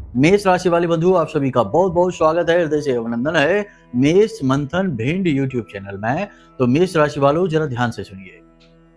मेष राशि वाले बंधु, आप सभी का बहुत बहुत स्वागत है, हृदय से अभिनंदन है मेष मंथन भिंड यूट्यूब चैनल में। तो मेष राशि वालों, जरा ध्यान से सुनिए।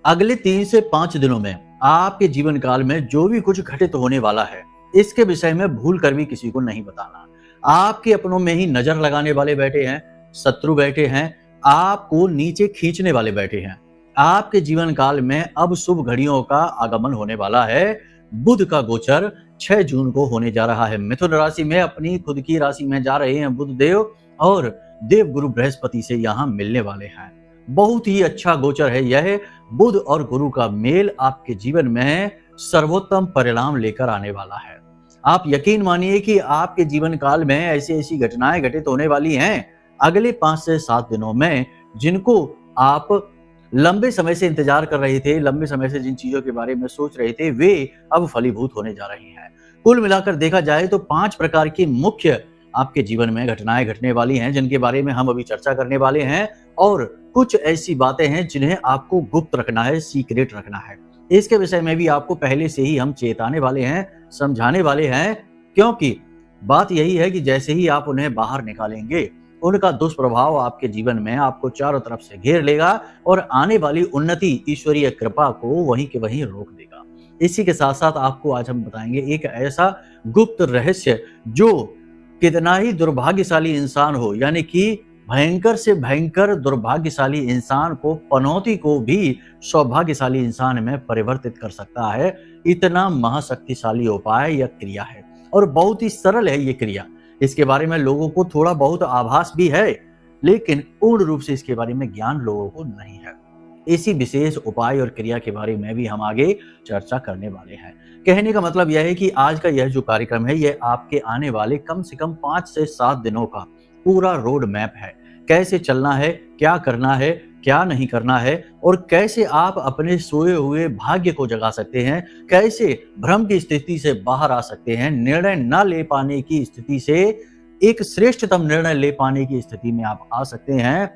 अगले 3 से 5 दिनों में आपके जीवन काल में जो भी कुछ घटित होने वाला है, इसके विषय में भूल कर भी किसी को नहीं बताना। आपके अपनों में ही नजर लगाने वाले बैठे हैं, शत्रु बैठे हैं, आपको नीचे खींचने वाले बैठे हैं। आपके जीवन काल में अब शुभ घड़ियों का आगमन होने वाला है। बुध का गोचर 6 जून को होने जा रहा है। मिथुन राशि में अपनी खुद की राशि में जा रहे हैं बुध देव, और देव गुरु बृहस्पति से यहाँ मिलने वाले हैं। बहुत ही अच्छा गोचर है यह। बुध और गुरु का मेल आपके जीवन में सर्वोत्तम परिणाम लेकर आने वाला है। आप यकीन मानिए कि आपके जीवन काल में ऐसी ऐसी घटनाएं घटित होने वाली हैं अगले 5 से 7 दिनों में, जिनको आप लंबे समय से इंतजार कर रहे थे, लंबे समय से जिन चीजों के बारे में सोच रहे थे, वे अब फलीभूत होने जा रही हैं। कुल मिलाकर देखा जाए तो 5 प्रकार की मुख्य आपके जीवन में घटनाएं घटने वाली हैं, जिनके बारे में हम अभी चर्चा करने वाले हैं। और कुछ ऐसी बातें हैं जिन्हें आपको गुप्त रखना है, सीक्रेट रखना है। इसके विषय में भी आपको पहले से ही हम चेताने वाले हैं, समझाने वाले हैं, क्योंकि बात यही है कि जैसे ही आप उन्हें बाहर निकालेंगे, उनका दुष्प्रभाव आपके जीवन में आपको चारों तरफ से घेर लेगा और आने वाली उन्नति, ईश्वरीय कृपा को वहीं के वहीं रोक देगा। इसी के साथ साथ आपको आज हम बताएंगे एक ऐसा गुप्त रहस्य जो कितना ही दुर्भाग्यशाली इंसान हो, यानी कि भयंकर से भयंकर दुर्भाग्यशाली इंसान को, पनौती को भी सौभाग्यशाली इंसान में परिवर्तित कर सकता है। इतना महाशक्तिशाली उपाय या क्रिया है, और बहुत ही सरल है ये क्रिया। इसके बारे में लोगों को थोड़ा बहुत आभास भी है, लेकिन पूर्ण रूप से इसके बारे में ज्ञान लोगों को नहीं है। इसी विशेष उपाय और क्रिया के बारे में भी हम आगे चर्चा करने वाले हैं। कहने का मतलब यह है कि आज का यह जो कार्यक्रम है, यह आपके आने वाले कम से कम 5 से 7 दिनों का पूरा रोड मैप है। कैसे चलना है, क्या करना है, क्या नहीं करना है, और कैसे आप अपने सोए हुए भाग्य को जगा सकते हैं, कैसे भ्रम की स्थिति से बाहर आ सकते हैं, निर्णय न ले पाने की स्थिति से एक श्रेष्ठतम निर्णय ले पाने की स्थिति में आप आ सकते हैं।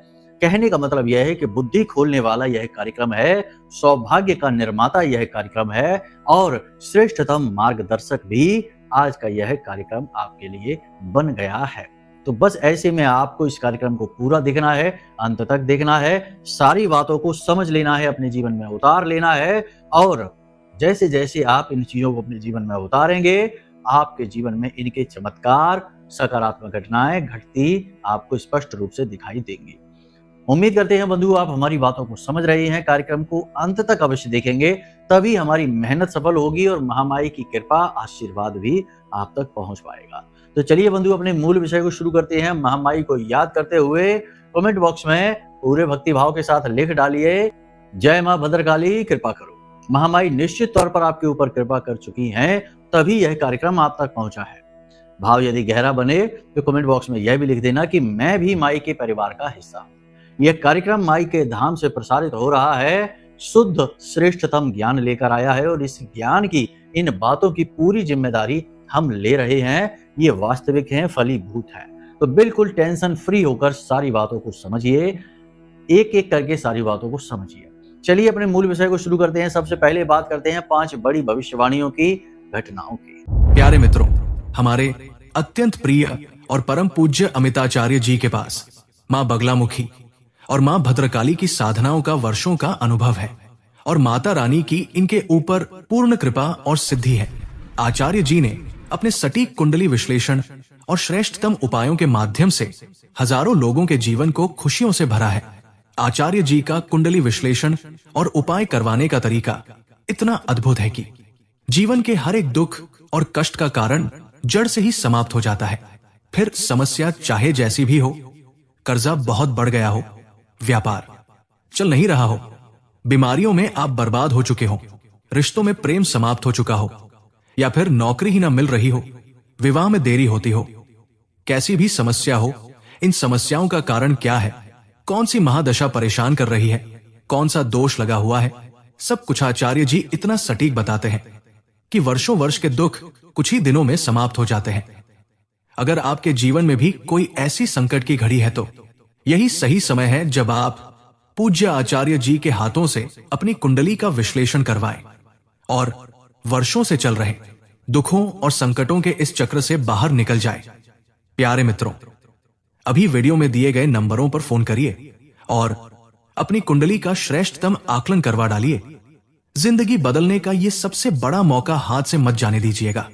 कहने का मतलब यह है कि बुद्धि खोलने वाला यह कार्यक्रम है, सौभाग्य का निर्माता यह कार्यक्रम है, और श्रेष्ठतम मार्गदर्शक भी आज का यह कार्यक्रम आपके लिए बन गया है। तो बस ऐसे में आपको इस कार्यक्रम को पूरा देखना है, अंत तक देखना है, सारी बातों को समझ लेना है, अपने जीवन में उतार लेना है, और जैसे जैसे आप इन चीजों को अपने जीवन में उतारेंगे, आपके जीवन में इनके चमत्कार, सकारात्मक घटनाएं घटती आपको स्पष्ट रूप से दिखाई देंगी। उम्मीद करते हैं बंधु आप हमारी बातों को समझ रहे हैं। कार्यक्रम को अंत तक अवश्य देखेंगे, तभी हमारी मेहनत सफल होगी और महामाई की कृपा, आशीर्वाद भी आप तक पहुंच पाएगा। तो चलिए बंधु, अपने मूल विषय को शुरू करते हैं। महामाई को याद करते हुए कमेंट बॉक्स में पूरे भक्ति भाव के साथ लिख डालिए, जय मां भद्रकाली कृपा करो। महामाई निश्चित तौर पर आपके ऊपर कृपा कर चुकी हैं, तभी यह कार्यक्रम आप तक पहुंचा है। भाव यदि गहरा बने तो कमेंट बॉक्स में यह भी लिख देना कि मैं भी माई के परिवार का हिस्सा हूं। यह कार्यक्रम माई के धाम से प्रसारित हो रहा है, शुद्ध श्रेष्ठतम ज्ञान लेकर आया है, और इस ज्ञान की, इन बातों की पूरी जिम्मेदारी हम ले रहे हैं। ये वास्तविक हैं, फलीभूत हैं। तो बिल्कुल टेंशन फ्री होकर सारी बातों को समझिए, एक एक करके सारी बातों को समझिए। चलिए अपने मूल विषय को शुरू करते हैं। सबसे पहले बात करते हैं 5 बड़ी भविष्यवाणियों की, घटनाओं की। प्यारे मित्रों, हमारे अत्यंत प्रिय और परम पूज्य अमिताचार्य जी के पास माँ बगलामुखी और माँ भद्रकाली की साधनाओं का वर्षों का अनुभव है, और माता रानी की इनके ऊपर पूर्ण कृपा और सिद्धि है। आचार्य जी ने अपने सटीक कुंडली विश्लेषण और श्रेष्ठतम उपायों के माध्यम से हजारों लोगों के जीवन को खुशियों से भरा है। आचार्य जी का कुंडली विश्लेषण और उपाय करवाने का तरीका इतना अद्भुत है कि जीवन के हर एक दुख और कष्ट का कारण जड़ से ही समाप्त हो जाता है। फिर समस्या चाहे जैसी भी हो, कर्जा बहुत बढ़ गया हो, व्यापार चल नहीं रहा हो, बीमारियों में आप बर्बाद हो चुके हो, रिश्तों में प्रेम समाप्त हो चुका हो, या फिर नौकरी ही न मिल रही हो, विवाह में देरी होती हो, कैसी भी समस्या हो, इन समस्याओं का कारण क्या है, कौन सी महादशा परेशान कर रही है, कौन सा दोष लगा हुआ है, सब कुछ आचार्य जी इतना सटीक बताते हैं कि वर्षों वर्ष के दुख कुछ ही दिनों में समाप्त हो जाते हैं। अगर आपके जीवन में भी कोई ऐसी संकट की घड़ी है तो यही सही समय है जब आप पूज्य आचार्य जी के हाथों से अपनी कुंडली का विश्लेषण करवाएं और वर्षों से चल रहे दुखों और संकटों के इस चक्र से बाहर निकल जाए। प्यारे मित्रों, अभी वीडियो में दिए गए नंबरों पर फोन करिए और अपनी कुंडली का श्रेष्ठतम आकलन करवा डालिए। जिंदगी बदलने का यह सबसे बड़ा मौका हाथ से मत जाने दीजिएगा।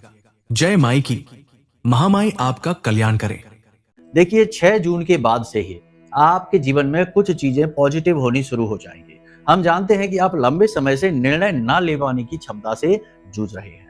जय माई की, महामाई आपका कल्याण करे। देखिए 6 जून के बाद से ही आपके जीवन में कुछ चीजें पॉजिटिव होनी शुरू हो जाएंगी। हम जानते हैं कि आप लंबे समय से निर्णय ना ले पाने की क्षमता से जूझ रहे हैं।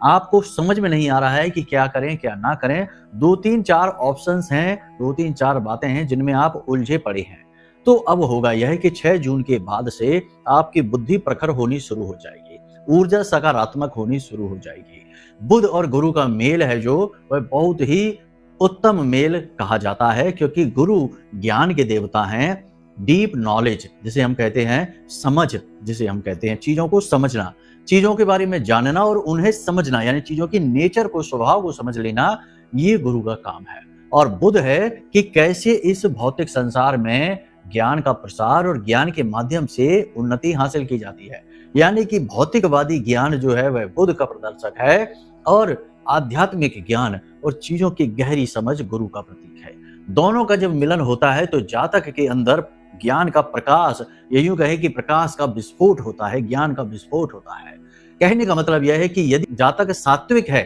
आपको समझ में नहीं आ रहा है कि क्या करें क्या ना करें। 2-3-4 ऑप्शंस हैं, 2-3-4 बातें हैं जिनमें आप उलझे पड़े हैं। तो अब होगा यह कि 6 जून के बाद से आपकी बुद्धि प्रखर होनी शुरू हो जाएगी, ऊर्जा सकारात्मक होनी शुरू हो जाएगी। बुध और गुरु का मेल है जो वह बहुत ही उत्तम मेल कहा जाता है, क्योंकि गुरु ज्ञान के देवता हैं। डीप नॉलेज जिसे हम कहते हैं, समझ जिसे हम कहते हैं, चीजों को समझना, चीजों के बारे में जानना और उन्हें समझना, यानी चीजों की नेचर को, स्वभाव को समझ लेना, ये गुरु का काम है। और बुध है कि कैसे इस भौतिक संसार में ज्ञान का प्रसार और ज्ञान के माध्यम से उन्नति हासिल की जाती है। यानी कि भौतिकवादी ज्ञान जो है वह बुध का प्रदर्शक है और आध्यात्मिक ज्ञान और चीजों की गहरी समझ गुरु का प्रतीक है। दोनों का जब मिलन होता है तो जातक के अंदर ज्ञान का प्रकाश, ये यूं कहे कि प्रकाश का विस्फोट होता है, ज्ञान का विस्फोट होता है। कहने का मतलब यह है कि यदि जातक सात्विक है,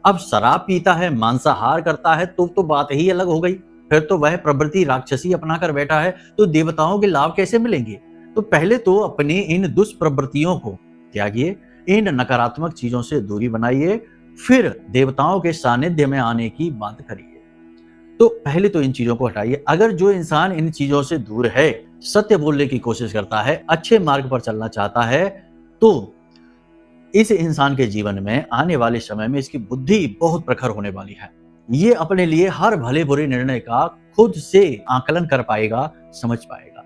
अब शराब पीता है, मांसाहार करता है, तो बात ही अलग हो गई। फिर तो वह प्रवृत्ति राक्षसी अपना कर बैठा है, तो देवताओं के लाभ कैसे मिलेंगे? तो पहले तो अपनी इन दुष्प्रवृत्तियों को त्यागिए, इन नकारात्मक चीजों से दूरी बनाइए, फिर देवताओं के सानिध्य में आने की बात करिए। तो पहले तो इन चीजों को हटाइए। अगर जो इंसान इन चीजों से दूर है, सत्य बोलने की कोशिश करता है, अच्छे मार्ग पर चलना चाहता है, तो इस इंसान के जीवन में आने वाले समय में इसकी बुद्धि बहुत प्रखर होने वाली है। ये अपने लिए हर भले बुरे निर्णय का खुद से आकलन कर पाएगा, समझ पाएगा।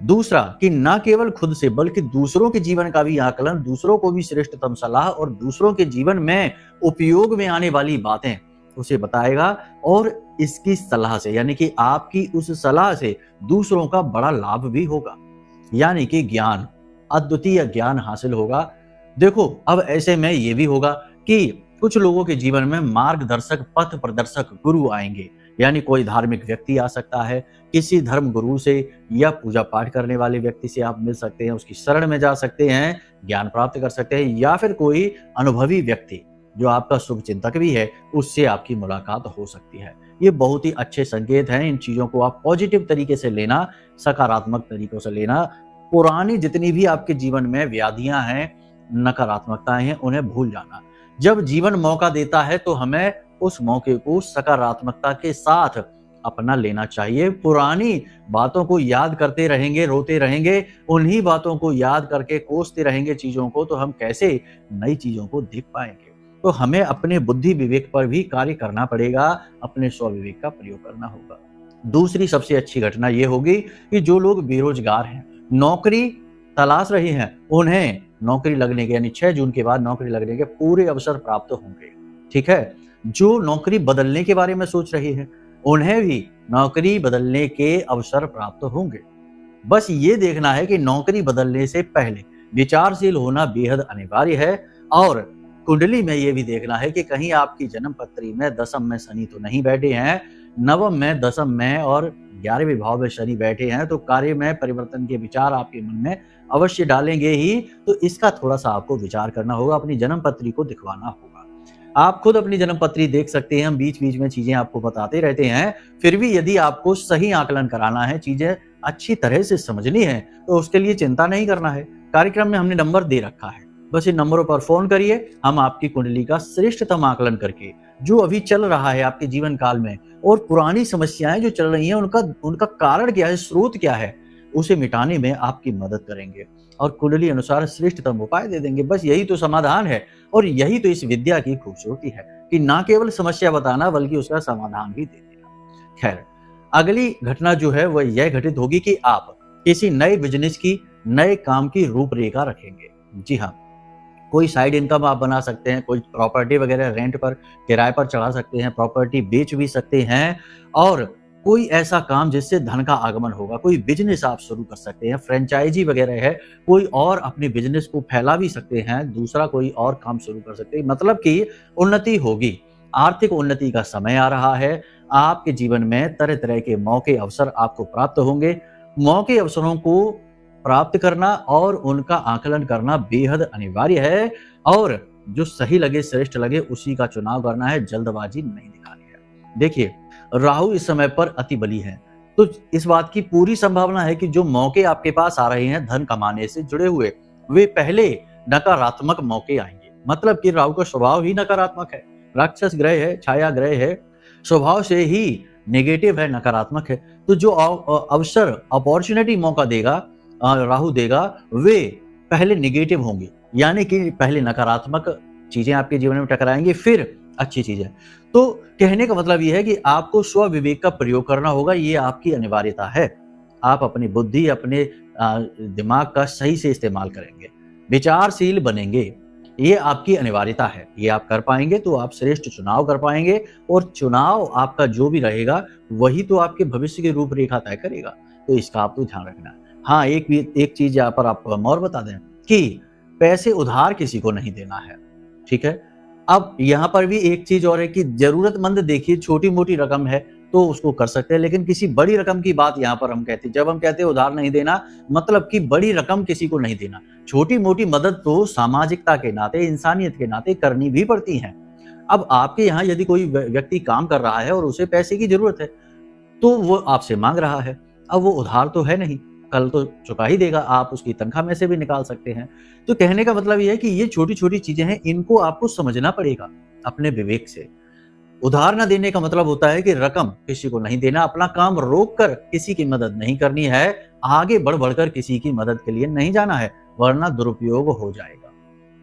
दूसरा कि न केवल खुद से बल्कि दूसरों के जीवन का भी आकलन, दूसरों को भी श्रेष्ठतम सलाह और दूसरों के जीवन में उपयोग में आने वाली बातें उसे बताएगा और इसकी सलाह से, यानी कि आपकी उस सलाह से दूसरों का बड़ा लाभ भी होगा, यानी कि ज्ञान, अद्वितीय ज्ञान हासिल होगा। देखो अब ऐसे में ये भी होगा कि कुछ लोगों के जीवन में मार्गदर्शक, पथ प्रदर्शक गुरु आएंगे, यानी कोई धार्मिक व्यक्ति आ सकता है, किसी धर्म गुरु से या पूजा पाठ करने वाले व्यक्ति से आप मिल सकते हैं, उसकी शरण में जा सकते हैं, ज्ञान प्राप्त कर सकते हैं, या फिर कोई अनुभवी व्यक्ति जो आपका शुभ चिंतक भी है, उससे आपकी मुलाकात हो सकती है। ये बहुत ही अच्छे संकेत हैं। इन चीजों को आप पॉजिटिव तरीके से लेना, सकारात्मक तरीकों से लेना। पुरानी जितनी भी आपके जीवन में व्याधियां हैं, नकारात्मकताएं हैं, उन्हें भूल जाना। जब जीवन मौका देता है तो हमें उस मौके को सकारात्मकता के साथ अपना लेना चाहिए। पुरानी बातों को याद करते रहेंगे, रोते रहेंगे, उन्हीं बातों को याद करके कोसते रहेंगे चीजों को, तो हम कैसे नई चीजों को देख पाएंगे? तो हमें अपने बुद्धि विवेक पर भी कार्य करना पड़ेगा, अपने स्वविवेक का प्रयोग करना होगा। दूसरी सबसे अच्छी घटना यह होगी कि जो लोग बेरोजगार हैं, नौकरी तलाश रहे हैं, उन्हें नौकरी लगने के, यानी 6 जून के बाद नौकरी लगने के पूरे अवसर प्राप्त होंगे। ठीक है। जो नौकरी बदलने के बारे में सोच रहे हैं, उन्हें भी नौकरी बदलने के अवसर प्राप्त होंगे। बस ये देखना है कि नौकरी बदलने से पहले विचारशील होना बेहद अनिवार्य है। और कुंडली में ये भी देखना है कि कहीं आपकी जन्म पत्री में दशम में शनि तो नहीं बैठे हैं, नवम में, दशम में और 11वें भाव में शनि बैठे हैं, तो कार्य में परिवर्तन के विचार आपके मन में अवश्य डालेंगे ही। तो इसका थोड़ा सा आपको विचार करना होगा, अपनी जन्म पत्री को दिखवाना होगा। आप खुद अपनी जन्म पत्री देख सकते हैं, हम बीच बीच में चीजें आपको बताते रहते हैं। फिर भी यदि आपको सही आकलन कराना है, चीजें अच्छी तरह से समझनी है, तो उसके लिए चिंता नहीं करना है। कार्यक्रम में हमने नंबर दे रखा है, बस इन नंबरों पर फोन करिए। हम आपकी कुंडली का श्रेष्ठतम आकलन करके जो अभी चल रहा है आपके जीवन काल में और पुरानी समस्याएं जो चल रही हैं, उनका कारण क्या है, स्रोत क्या है, उसे मिटाने में आपकी मदद करेंगे और कुंडली अनुसार श्रेष्ठतम उपाय दे देंगे। बस यही तो समाधान है और यही तो इस विद्या की खूबसूरती है कि ना केवल समस्या बताना बल्कि उसका समाधान भी दे देना। खैर, अगली घटना जो है वह यह घटित होगी कि आप किसी नए बिजनेस की, नए काम की रूपरेखा रखेंगे। जी हाँ, कोई साइड इनकम आप बना सकते हैं, कोई प्रॉपर्टी वगैरह रेंट पर, किराए पर चढ़ा सकते हैं, प्रॉपर्टी बेच भी सकते हैं और कोई ऐसा काम जिससे धन का आगमन होगा, कोई बिज़नेस आप शुरू कर सकते हैं, फ्रेंचाइज़ी वगैरह है, कोई और अपने बिज़नेस को फैला भी सकते हैं, दूसरा कोई और काम शुरू कर सकते हैं, मतलब कि उन्नति होगी। आर्थिक उन्नति का समय आ रहा है, आपके जीवन में तरह-तरह के मौके, अवसर आपको प्राप्त होंगे। मौके, अवसरों को प्राप्त करना और उनका आकलन करना बेहद अनिवार्य है और जो सही लगे, श्रेष्ठ लगे, उसी का चुनाव करना है, जल्दबाज़ी नहीं दिखानी है। देखिए, राहु इस समय पर अति बली है, तो इस बात की पूरी संभावना है कि जो मौके आपके पास आ रहे हैं धन कमाने से जुड़े हुए, वे पहले नकारात्मक मौके आएँगे। मतलब कि राहु का स्वभाव ही नकारात्मक है, राक्षस ग्रह है, छाया ग्रह है, स्वभाव से ही नेगेटिव है, नकारात्मक है। तो जो अवसर, अपॉर्च्युनिटी मौका देगा राहु देगा, वे पहले नेगेटिव होंगे, यानी कि पहले नकारात्मक चीज़ें आपके जीवन में टकराएँगी, फिर अच्छी चीज़ें। तो कहने का मतलब ये है कि आपको स्व-विवेक का प्रयोग करना होगा, ये आपकी अनिवार्यता है। आप अपनी बुद्धि, अपने दिमाग का सही से इस्तेमाल करेंगे, विचारशील बनेंगे, ये आपकी अनिवार्यता है। ये आप कर पाएँगे तो आप श्रेष्ठ चुनाव कर पाएँगे और चुनाव आपका जो भी रहेगा, वही तो आपके भविष्य की रूपरेखा तय करेगा। तो इसका आपको ध्यान रखना है। हाँ, एक चीज़ यहाँ पर आपको हम और बता दें कि पैसे उधार किसी को नहीं देना है, ठीक है? अब यहाँ पर भी एक चीज़ और है कि ज़रूरतमंद देखिए छोटी-मोटी रकम है तो उसको कर सकते हैं, लेकिन किसी बड़ी रकम की बात यहाँ पर हम कहते हैं। जब हम कहते हैं उधार नहीं देना, मतलब कि बड़ी रकम किसी को नहीं देना। छोटी-मोटी मदद तो सामाजिकता के नाते, इंसानियत के नाते करनी भी पड़ती है। अब आपके यहाँ यदि कोई व्यक्ति काम कर रहा है और उसे पैसे की ज़रूरत है, तो वो आपसे माँग रहा है। अब वो उधार तो है नहीं, कल तो चुका ही देगा, आप उसकी तनख्वाह में से भी निकाल सकते हैं। तो कहने का मतलब ये है कि ये छोटी-छोटी चीज़ें हैं, इनको आपको समझना पड़ेगा अपने विवेक से। उधार ना देने का मतलब होता है कि रकम किसी को नहीं देना, अपना काम रोक कर किसी की मदद नहीं करनी है, आगे बढ़-बढ़ कर किसी की मदद के लिए नहीं जाना है, वरना दुरुपयोग हो जाएगा।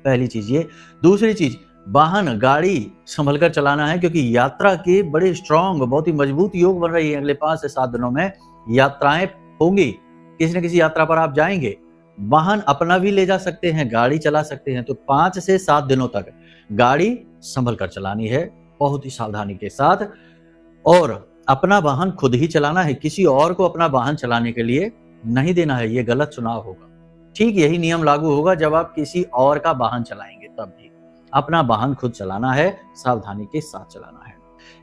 पहली चीज़ ये। दूसरी चीज़, वाहन, गाड़ी सँभल कर चलाना है क्योंकि यात्रा के बड़े स्ट्रॉन्ग, बहुत ही मजबूत योग बन रही है। अगले 5 से 7 दिनों में यात्राएँ होंगी, किसी न किसी यात्रा पर आप जाएँगे। वाहन अपना भी ले जा सकते हैं, गाड़ी चला सकते हैं, तो 5 से 7 दिनों तक गाड़ी सँभल कर चलानी है, बहुत ही सावधानी के साथ, और अपना वाहन खुद ही चलाना है, किसी और को अपना वाहन चलाने के लिए नहीं देना है, ये गलत चुनाव होगा। ठीक यही नियम लागू होगा जब आप किसी और का वाहन चलाएँगे, तब भी। अपना वाहन खुद चलाना है, सावधानी के साथ चलाना है।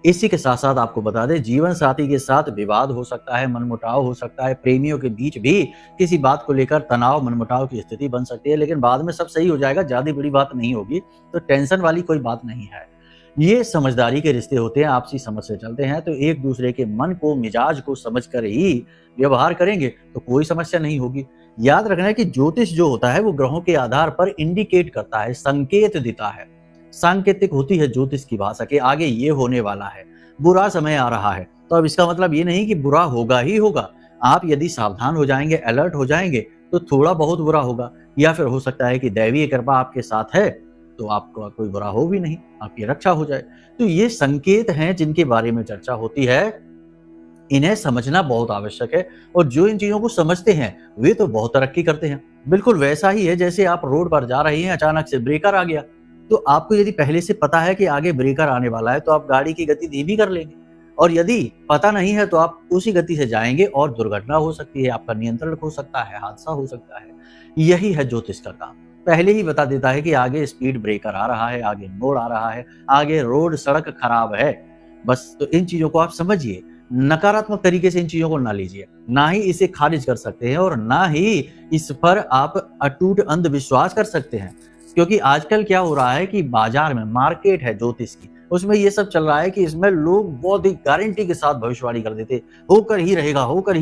इसी के साथ-साथ आपको बता दें, जीवन साथी के साथ विवाद हो सकता है, मनमुटाव हो सकता है, प्रेमियों के बीच भी किसी बात को लेकर तनाव, मनमुटाव की स्थिति बन सकती है, लेकिन बाद में सब सही हो जाएगा, ज़्यादा बड़ी बात नहीं होगी, तो टेंशन वाली कोई बात नहीं है। ये समझदारी के रिश्ते होते हैं, आपसी समझ से चलते हैं, तो एक दूसरे के मन को, मिजाज को समझ कर ही व्यवहार करेंगे तो कोई समस्या नहीं होगी। याद रखना है कि ज्योतिष जो होता है वो ग्रहों के आधार पर इंडिकेट करता है, संकेत देता है। सांकेतिक होती है ज्योतिष की भाषा कि आगे ये होने वाला है, बुरा समय आ रहा है, तो अब इसका मतलब ये नहीं कि बुरा होगा ही होगा। आप यदि सावधान हो जाएंगे, अलर्ट हो जाएंगे, तो थोड़ा बहुत बुरा होगा, या फिर हो सकता है कि दैवीय कृपा आपके साथ है तो आपका कोई बुरा हो भी नहीं, आपकी रक्षा हो जाए। तो ये संकेत हैं जिनके बारे में चर्चा होती है, इन्हें समझना बहुत आवश्यक है, और जो इन चीज़ों को समझते हैं वे तो बहुत तरक्की करते हैं। बिल्कुल वैसा ही है जैसे आप रोड पर जा रही हैं, अचानक से ब्रेकर आ गया, तो आपको यदि पहले से पता है कि आगे ब्रेकर आने वाला है तो आप गाड़ी की गति धीमी कर लेंगे, और यदि पता नहीं है तो आप उसी गति से जाएंगे और दुर्घटना हो सकती है, आपका नियंत्रण खो सकता है, हादसा हो सकता है। यही है ज्योतिष का काम, पहले ही बता देता है कि आगे स्पीड ब्रेकर आ रहा है, आगे मोड़ आ रहा है, आगे रोड सड़क खराब है। बस तो इन चीज़ों को आप समझिए, नकारात्मक तरीके से इन चीज़ों को ना लीजिए, ना ही इसे खारिज कर सकते हैं और ना ही इस पर आप अटूट अंधविश्वास कर सकते हैं। क्योंकि आजकल क्या हो रहा है कि बाजार में मार्केट है ज्योतिष की, उसमें ये सब चल रहा है कि इसमें लोग बहुत ही गारंटी के साथ भविष्यवाणी कर देते, होकर ही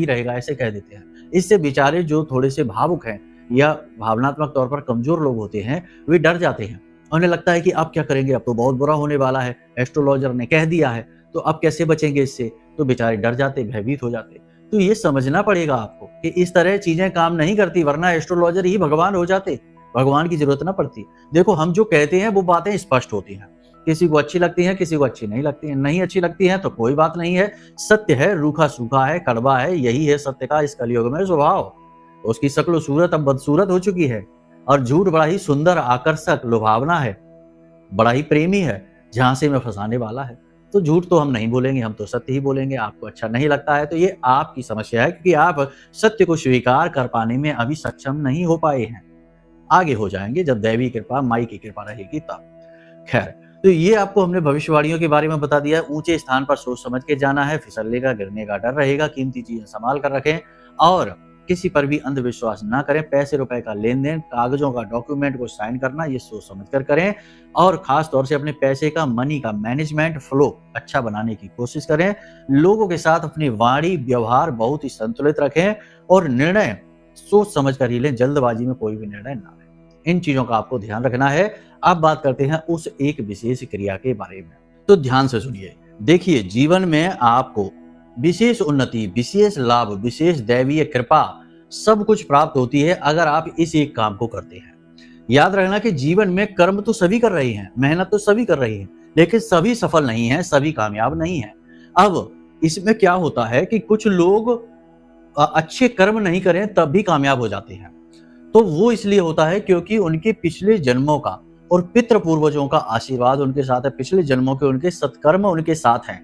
रहेगा, ऐसे कह देते हैं। इससे बेचारे जो थोड़े से भावुक हैं या भावनात्मक तौर पर कमजोर लोग होते हैं, वे डर जाते हैं। उन्हें लगता है कि अब क्या करेंगे, अब तो बहुत बुरा होने वाला है, एस्ट्रोलॉजर ने कह दिया है, तो अब कैसे बचेंगे इससे, तो बेचारे डर जाते, भयभीत हो जाते। तो ये समझना पड़ेगा आपको कि इस तरह चीजें काम नहीं करती, वरना एस्ट्रोलॉजर ही भगवान हो जाते, भगवान की जरूरत ना पड़ती। देखो, हम जो कहते हैं वो बातें स्पष्ट होती हैं, किसी को अच्छी लगती हैं, किसी को अच्छी नहीं लगती हैं। नहीं अच्छी लगती हैं तो कोई बात नहीं है, सत्य है, रूखा सूखा है, कड़वा है, यही है सत्य का इस कलयुग में स्वभाव। उसकी शक्ल सूरत अब बदसूरत हो चुकी है, और झूठ बड़ा ही सुंदर, आकर्षक, लुभावना है, बड़ा ही प्रेमी है, झांसे में फंसाने वाला है। तो झूठ तो हम नहीं बोलेंगे, हम तो सत्य ही बोलेंगे। आपको अच्छा नहीं लगता है तो ये आपकी समस्या है, क्योंकि आप सत्य को स्वीकार कर पाने में अभी सक्षम नहीं हो पाए हैं। आगे हो जाएंगे जब दैवी कृपा, माई की कृपा रहेगी तब। खैर, तो ये आपको हमने भविष्यवाणियों के बारे में बता दिया है। ऊंचे स्थान पर सोच समझ के जाना है, फिसलने का, गिरने का डर रहेगा। कीमती चीजें संभाल कर रखें और किसी पर भी अंधविश्वास ना करें। पैसे रुपए का लेन देन, कागजों का, डॉक्यूमेंट को साइन करना, ये सोच समझ कर करें। और खास तौर से अपने पैसे का, मनी का मैनेजमेंट फ्लो अच्छा बनाने की कोशिश करें। लोगों के साथ अपनी वाणी व्यवहार बहुत ही संतुलित रखें और निर्णय सोच समझ कर ही लें, जल्दबाजी में कोई भी निर्णय ना लें। इन चीजों का आपको ध्यान रखना है। अब बात करते हैं उस एक विशेष क्रिया के बारे में, तो ध्यान से सुनिए। देखिए, जीवन में आपको विशेष उन्नति, विशेष लाभ, विशेष दैवीय कृपा सब कुछ प्राप्त होती है अगर आप इस एक काम को करते हैं। याद रखना कि जीवन में कर्म तो सभी कर रहे हैं, मेहनत तो सभी कर रही है, लेकिन सभी सफल नहीं है, सभी कामयाब नहीं है। अब इसमें क्या होता है कि कुछ लोग अच्छे कर्म नहीं करें तब भी कामयाब हो जाते हैं। तो वो इसलिए होता है क्योंकि उनके पिछले जन्मों का और पितृ पूर्वजों का आशीर्वाद उनके साथ है, पिछले जन्मों के उनके सत्कर्म उनके साथ हैं।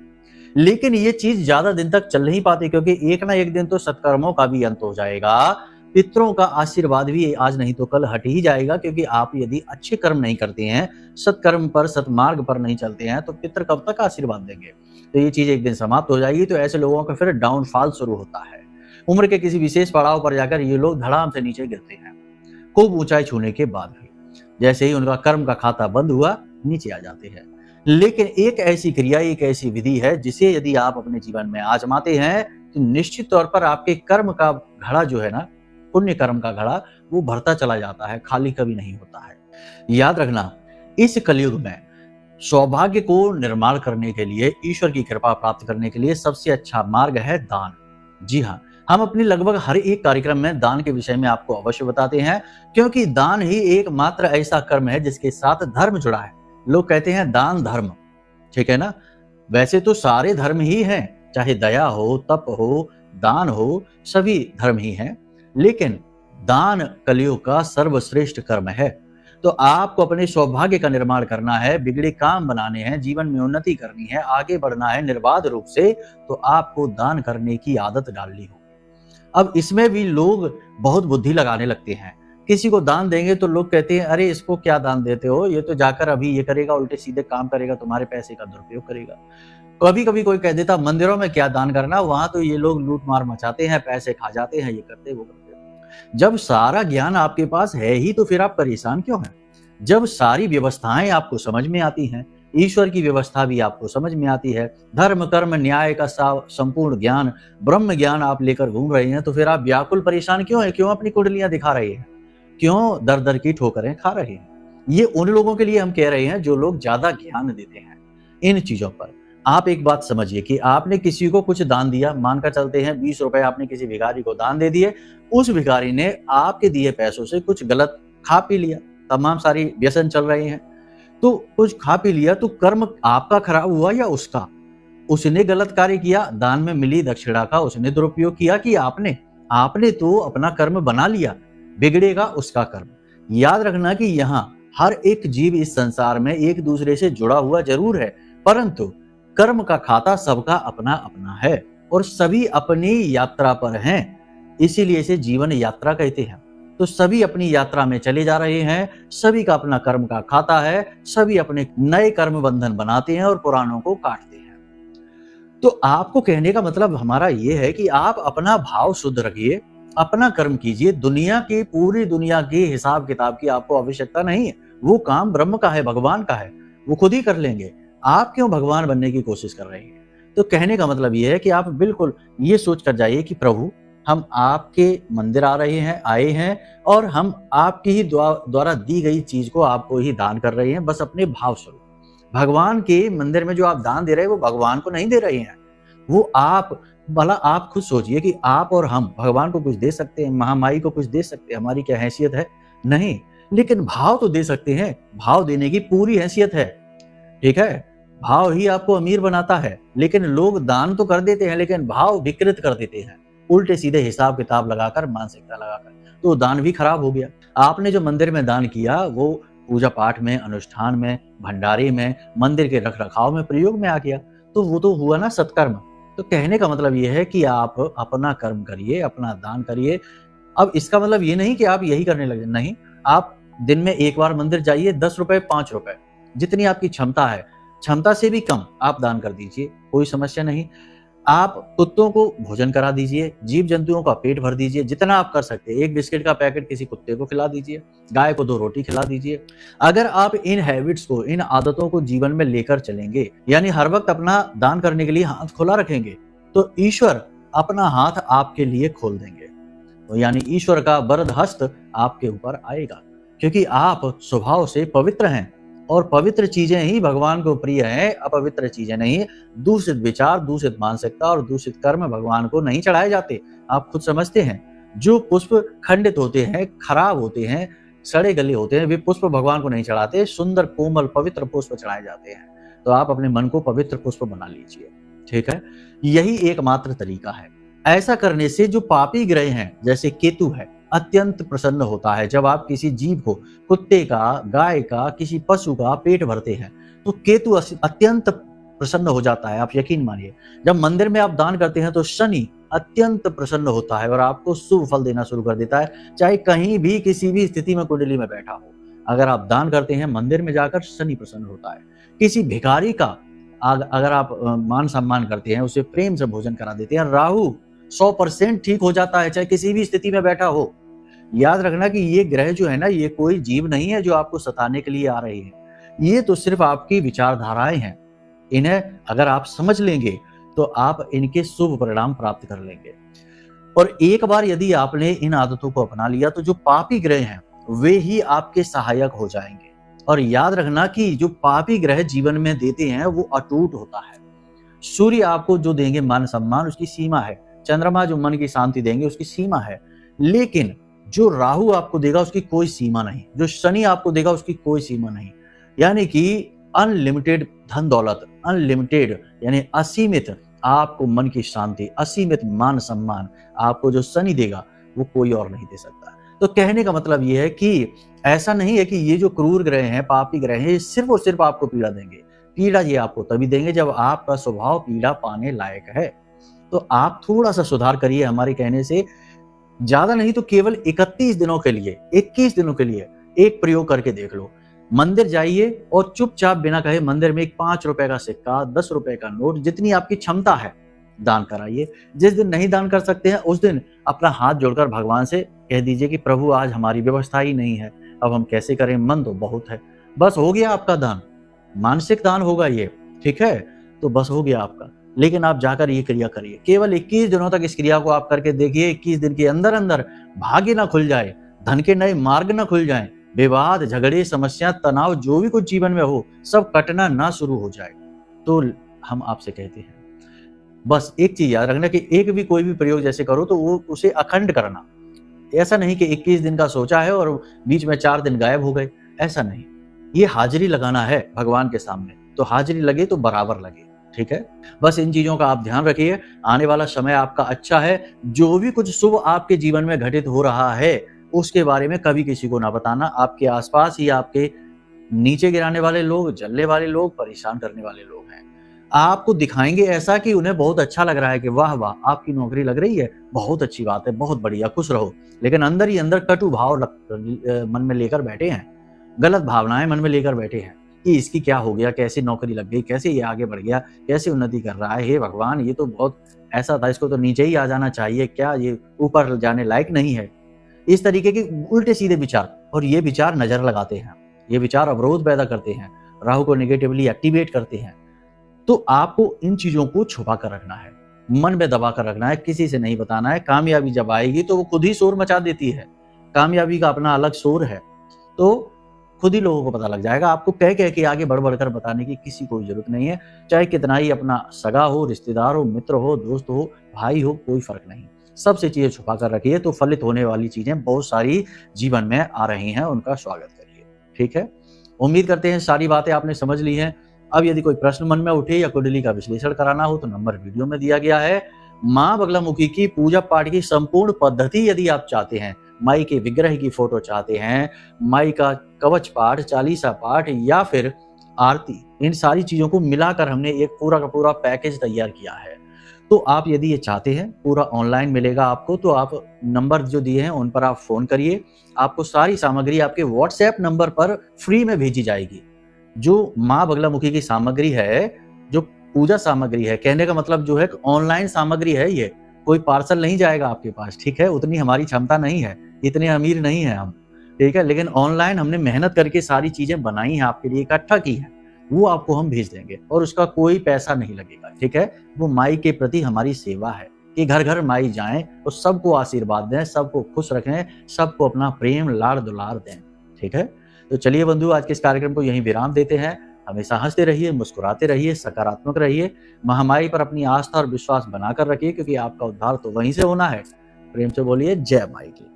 लेकिन ये चीज ज्यादा दिन तक चल नहीं पाती, क्योंकि एक ना एक दिन तो सत्कर्मों का भी अंत हो जाएगा, पितरों का आशीर्वाद भी आज नहीं तो कल हट ही जाएगा। क्योंकि आप यदि अच्छे कर्म नहीं करते हैं, सत्कर्म पर, सतमार्ग पर नहीं चलते हैं, तो पितर कब तक आशीर्वाद देंगे? तो ये चीज एक दिन समाप्त हो जाएगी। तो ऐसे लोगों का फिर डाउनफॉल शुरू होता है। उम्र के किसी विशेष पड़ाव पर जाकर ये लोग धड़ाम से नीचे गिरते हैं, खूब ऊंचाई छूने के बाद भी। जैसे ही उनका कर्म का खाता बंद हुआ, नीचे आ जाते हैं। लेकिन एक ऐसी क्रिया, एक ऐसी विधि है जिसे यदि आप अपने जीवन में आजमाते हैं तो निश्चित तौर पर आपके कर्म का घड़ा जो है ना, पुण्य कर्म का घड़ा, वो भरता चला जाता है, खाली कभी नहीं होता है। याद रखना, इस कलयुग में सौभाग्य को निर्माण करने के लिए, ईश्वर की कृपा प्राप्त करने के लिए सबसे अच्छा मार्ग है दान। जी हाँ, हम अपनी लगभग हर एक कार्यक्रम में दान के विषय में आपको अवश्य बताते हैं, क्योंकि दान ही एकमात्र ऐसा कर्म है जिसके साथ धर्म जुड़ा है। लोग कहते हैं दान धर्म, ठीक है ना? वैसे तो सारे धर्म ही हैं, चाहे दया हो, तप हो, दान हो, सभी धर्म ही हैं। लेकिन दान कलयुग का सर्वश्रेष्ठ कर्म है। तो आपको अपने सौभाग्य का निर्माण करना है, बिगड़े काम बनाने हैं, जीवन में उन्नति करनी है, आगे बढ़ना है निर्बाध रूप से, तो आपको दान करने की आदत डालनी होगी। अब इसमें भी लोग बहुत बुद्धि लगाने लगते हैं। किसी को दान देंगे तो लोग कहते हैं, अरे इसको क्या दान देते हो, ये तो जाकर अभी ये करेगा, उल्टे सीधे काम करेगा, तुम्हारे पैसे का दुरुपयोग करेगा। कभी कभी कोई कह देता, मंदिरों में क्या दान करना, वहां तो ये लोग लूट मार मचाते हैं, पैसे खा जाते हैं, ये करते वो करते। जब सारा ज्ञान आपके पास है ही तो फिर आप परेशान क्यों हैं? जब सारी व्यवस्थाएं आपको समझ में आती हैं, ईश्वर की व्यवस्था भी आपको समझ में आती है, धर्म कर्म न्याय का संपूर्ण ज्ञान, ब्रह्म ज्ञान आप लेकर घूम रहे हैं, तो फिर आप व्याकुल परेशान क्यों हैं? क्यों अपनी कुंडलियां दिखा रहे हैं? क्यों दर दर की ठोकरें खा रहे हैं? ये उन लोगों के लिए हम कह रहे हैं जो लोग ज्यादा ज्ञान देते हैं इन चीजों पर। आप एक बात समझिए कि आपने किसी को कुछ दान दिया, मानकर चलते हैं 20 रुपए आपने किसी भिखारी को दान दे दिए, उस भिखारी ने आपके दिए पैसों से कुछ गलत खा पी लिया, तमाम सारी व्यसन चल रहे हैं, तो कुछ खा पी लिया, तो कर्म आपका खराब हुआ या उसका? उसने गलत कार्य किया, दान में मिली दक्षिणा का उसने दुरुपयोग किया कि आपने? आपने तो अपना कर्म बना लिया, बिगड़ेगा उसका कर्म। याद रखना कि यहाँ हर एक जीव इस संसार में एक दूसरे से जुड़ा हुआ जरूर है, परंतु कर्म का खाता सबका अपना अपना है और सभी अपनी यात्रा पर हैं। इसीलिए इसे जीवन यात्रा कहते हैं। तो सभी अपनी यात्रा में चले जा रहे हैं, सभी का अपना कर्म का खाता है, सभी अपने नए कर्म बंधन बनाते हैं और पुरानों को काटते हैं। तो आपको कहने का मतलब हमारा ये है कि आप अपना भाव शुद्ध रखिए, अपना कर्म कीजिए। दुनिया की, पूरी दुनिया के हिसाब किताब की आपको आवश्यकता नहीं है। वो काम ब्रह्म का है, भगवान का है, वो खुद ही कर लेंगे। आप क्यों भगवान बनने की कोशिश कर रहे हैं? तो कहने का मतलब ये है कि आप बिल्कुल ये सोच कर जाइए कि प्रभु, हम आपके मंदिर आए हैं और हम आपकी ही द्वारा दी गई चीज को आपको ही दान कर रहे हैं, बस अपने भाव स्वरूप। भगवान के मंदिर में जो आप दान दे रहे हैं वो भगवान को नहीं दे रहे हैं, वो आप, भला आप खुद सोचिए कि आप और हम भगवान को कुछ दे सकते हैं, महामाई को कुछ दे सकते हैं, हमारी क्या हैसियत है? नहीं, लेकिन भाव तो दे सकते हैं। भाव देने की पूरी हैसियत है, ठीक है? भाव ही आपको अमीर बनाता है। लेकिन लोग दान तो कर देते हैं, लेकिन भाव विकृत कर देते हैं, उल्टे सीधे हिसाब किताब लगाकर, मानसिकता लगाकर, तो दान भी खराब हो गया। आपने जो मंदिर में दान किया वो पूजा पाठ में, अनुष्ठान में, भंडारे में, मंदिर के रख रखाव में प्रयोग में आ गया, तो वो तो हुआ ना सत्कर्म। तो कहने का मतलब ये है कि आप अपना कर्म करिए, अपना दान करिए। अब इसका मतलब ये नहीं कि आप यही करने लगे, नहीं। आप दिन में एक बार मंदिर जाइए, 10 रुपए, 5 रुपए, जितनी आपकी क्षमता है, क्षमता से भी कम आप दान कर दीजिए, कोई समस्या नहीं। आप कुत्तों को भोजन करा दीजिए, जीव जंतुओं का पेट भर दीजिए, जितना आप कर सकते हैं। 1 बिस्किट का पैकेट किसी कुत्ते को खिला दीजिए, गाय को 2 रोटी खिला दीजिए। अगर आप इन हैबिट्स को, इन आदतों को जीवन में लेकर चलेंगे, यानी हर वक्त अपना दान करने के लिए हाथ खुला रखेंगे, तो ईश्वर अपना हाथ आपके लिए खोल देंगे। तो यानी ईश्वर का वरद हस्त आपके ऊपर आएगा, क्योंकि आप स्वभाव से पवित्र हैं और पवित्र चीजें ही भगवान को प्रिय हैं, अपवित्र चीजें नहीं। दूषित विचार, दूषित मानसिकता और दूषित कर्म भगवान को नहीं चढ़ाए जाते। आप खुद समझते हैं, जो पुष्प खंडित होते हैं, खराब होते हैं, सड़े गले होते हैं, वे पुष्प भगवान को नहीं चढ़ाते, सुंदर कोमल पवित्र पुष्प चढ़ाए जाते हैं। तो आप अपने मन को पवित्र पुष्प बना लीजिए, ठीक है। यही एकमात्र तरीका है। ऐसा करने से जो पापी ग्रह हैं, जैसे केतु है, अत्यंत प्रसन्न होता है। जब आप किसी जीव को, कुत्ते का, गाय का, किसी पशु का पेट भरते हैं, तो केतु अत्यंत प्रसन्न हो जाता है। आप यकीन मानिए, जब मंदिर में आप दान करते हैं तो शनि अत्यंत प्रसन्न होता है और आपको शुभ फल देना शुरू कर देता है, चाहे कहीं भी किसी भी स्थिति में कुंडली में बैठा हो। अगर आप दान करते हैं मंदिर में जाकर, शनि प्रसन्न होता है। किसी भिखारी का अगर आप मान सम्मान करते हैं, उसे प्रेम से भोजन करा देते हैं, राहु 100% ठीक हो जाता है, चाहे किसी भी स्थिति में बैठा हो। याद रखना कि ये ग्रह जो है ना, ये कोई जीव नहीं है जो आपको सताने के लिए आ रही है। ये तो सिर्फ आपकी विचारधाराएं हैं। इन्हें अगर आप समझ लेंगे तो आप इनके शुभ परिणाम प्राप्त कर लेंगे। और एक बार यदि आपने इन आदतों को अपना लिया तो जो पापी ग्रह हैं वे ही आपके सहायक हो जाएंगे। और याद रखना कि जो पापी ग्रह जीवन में देते हैं वो अटूट होता है। सूर्य आपको जो देंगे मान सम्मान, उसकी सीमा है। चंद्रमा जो मन की शांति देंगे, उसकी सीमा है। लेकिन जो राहु आपको देगा उसकी कोई सीमा नहीं, जो शनि आपको देगा उसकी कोई सीमा नहीं। यानी कि अनलिमिटेड धन दौलत, अनलिमिटेड यानी असीमित आपको मन की शांति, असीमित मान सम्मान आपको जो शनि देगा वो कोई और नहीं दे सकता। तो कहने का मतलब ये है कि ऐसा नहीं है कि ये जो क्रूर ग्रह हैं, पापी ग्रह हैं, ये सिर्फ और सिर्फ आपको पीड़ा देंगे। पीड़ा ये आपको तभी देंगे जब आपका स्वभाव पीड़ा पाने लायक है। तो आप थोड़ा सा सुधार करिए हमारे कहने से। ज्यादा नहीं तो केवल 31 दिनों के लिए, 21 दिनों के लिए एक प्रयोग करके देख लो। मंदिर जाइए और चुपचाप बिना कहे मंदिर में एक 5 रुपए का सिक्का, 10 रुपए का नोट, जितनी आपकी क्षमता है दान कराइए। जिस दिन नहीं दान कर सकते हैं उस दिन अपना हाथ जोड़कर भगवान से कह दीजिए कि प्रभु आज हमारी व्यवस्था ही नहीं है, अब हम कैसे करें, मन तो बहुत है। बस हो गया आपका दान, मानसिक दान होगा ये, ठीक है। तो बस हो गया आपका। लेकिन आप जाकर ये क्रिया करिए, केवल 21 दिनों तक इस क्रिया को आप करके देखिए। 21 दिन के अंदर अंदर भाग्य ना खुल जाए, धन के नए मार्ग ना खुल जाए, विवाद, झगड़े, समस्या, तनाव जो भी कुछ जीवन में हो सब कटना ना शुरू हो जाए। तो हम आपसे कहते हैं बस एक चीज याद रखना कि एक भी कोई भी प्रयोग जैसे करो तो वो उसे अखंड करना। ऐसा नहीं कि 21 दिन का सोचा है और बीच में 4 दिन गायब हो गए, ऐसा नहीं। ये हाजिरी लगाना है भगवान के सामने, तो हाजिरी लगे तो बराबर लगे, ठीक है। बस इन चीजों का आप ध्यान रखिए। आने वाला समय आपका अच्छा है। जो भी कुछ शुभ आपके जीवन में घटित हो रहा है उसके बारे में कभी किसी को ना बताना। आपके आसपास ही आपके नीचे गिराने वाले लोग, जलने वाले लोग, परेशान करने वाले लोग हैं। आपको दिखाएंगे ऐसा कि उन्हें बहुत अच्छा लग रहा है कि वाह वाह आपकी नौकरी लग रही है, बहुत अच्छी बात है, बहुत बढ़िया, खुश रहो। लेकिन अंदर ही अंदर कटु भाव मन में लेकर बैठे हैं, गलत भावनाएं मन में लेकर बैठे हैं कि इसकी क्या हो गया, कैसे नौकरी लग गई, कैसे ये आगे बढ़ गया, कैसे उन्नति कर रहा है, हे भगवान ये तो बहुत ऐसा था, इसको तो नीचे ही आ जाना चाहिए, क्या ये ऊपर जाने लायक नहीं है। इस तरीके के उल्टे सीधे विचार, और ये विचार नजर लगाते हैं, ये विचार अवरोध पैदा करते हैं, राहु को नेगेटिवली एक्टिवेट करते हैं। तो आपको इन चीजों को छुपा कर रखना है, मन में दबा कर रखना है, किसी से नहीं बताना है। कामयाबी जब आएगी तो वो खुद ही शोर मचा देती है। कामयाबी का अपना अलग शोर है, तो खुद ही लोगों को पता लग जाएगा। आपको कह कह के आगे बढ़ बढ़कर बताने की किसी को जरूरत नहीं है। चाहे कितना ही अपना सगा हो, रिश्तेदार हो, मित्र हो, दोस्त हो, भाई हो, कोई फर्क नहीं। सबसे चीजें छुपा कर रखिए तो फलित होने वाली चीजें बहुत सारी जीवन में आ रही हैं, उनका स्वागत करिए, ठीक है। उम्मीद करते हैं सारी बातें आपने समझ ली हैं। अब यदि कोई प्रश्न मन में उठे या कुंडली का विश्लेषण कराना हो तो नंबर वीडियो में दिया गया है। माँ बगलामुखी की पूजा पाठ की संपूर्ण पद्धति यदि आप चाहते हैं, माई के विग्रह की फोटो चाहते हैं, माई का कवच पाठ, चालीसा पाठ, या फिर आरती, इन सारी चीज़ों को मिलाकर हमने एक पूरा का पूरा पैकेज तैयार किया है। तो आप यदि ये चाहते हैं, पूरा ऑनलाइन मिलेगा आपको, तो आप नंबर जो दिए हैं उन पर आप फ़ोन करिए। आपको सारी सामग्री आपके व्हाट्सएप नंबर पर फ्री में भेजी जाएगी। जो माँ बगलामुखी की सामग्री है, जो पूजा सामग्री है, कहने का मतलब जो है ऑनलाइन सामग्री है ये, कोई पार्सल नहीं जाएगा आपके पास, ठीक है? उतनी हमारी क्षमता नहीं है, इतने अमीर नहीं हैं हम, ठीक है? लेकिन ऑनलाइन हमने मेहनत करके सारी चीज़ें बनाई हैं आपके लिए, इकट्ठा की हैं, वो आपको हम भेज देंगे और उसका कोई पैसा नहीं लगेगा, ठीक है? वो माई के प्रति हमारी सेवा है कि घर-घर माई जाएँ और सबको आशीर्वाद दें, सबको खुश रखें, सबको अपना प्रेम, लाड़-दुलार दें, ठीक है? तो चलिए बंधु, आज के इस कार्यक्रम को यहीं विराम देते हैं। हमेशा हँसते रहिए, मुस्कुराते रहिए, सकारात्मक रहिए, महामाई पर अपनी आस्था और विश्वास बनाकर रखिए क्योंकि आपका उद्धार तो वहीं से होना है। प्रेम से बोलिए जय माई की।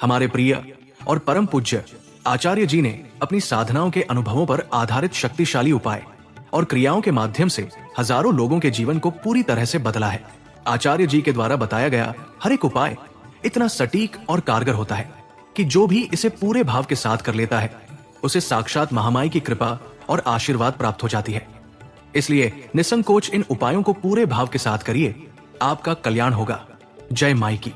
हमारे प्रिय और परम पूज्य आचार्य जी ने अपनी साधनाओं के अनुभवों पर आधारित शक्तिशाली उपाय और क्रियाओं के माध्यम से हजारों लोगों के जीवन को पूरी तरह से बदला है। आचार्य जी के द्वारा बताया गया हर एक उपाय इतना सटीक और कारगर होता है कि जो भी इसे पूरे भाव के साथ कर लेता है उसे साक्षात महामाई की कृपा और आशीर्वाद प्राप्त हो जाती है। इसलिए निसंकोच इन उपायों को पूरे भाव के साथ करिए, आपका कल्याण होगा। जय माई की।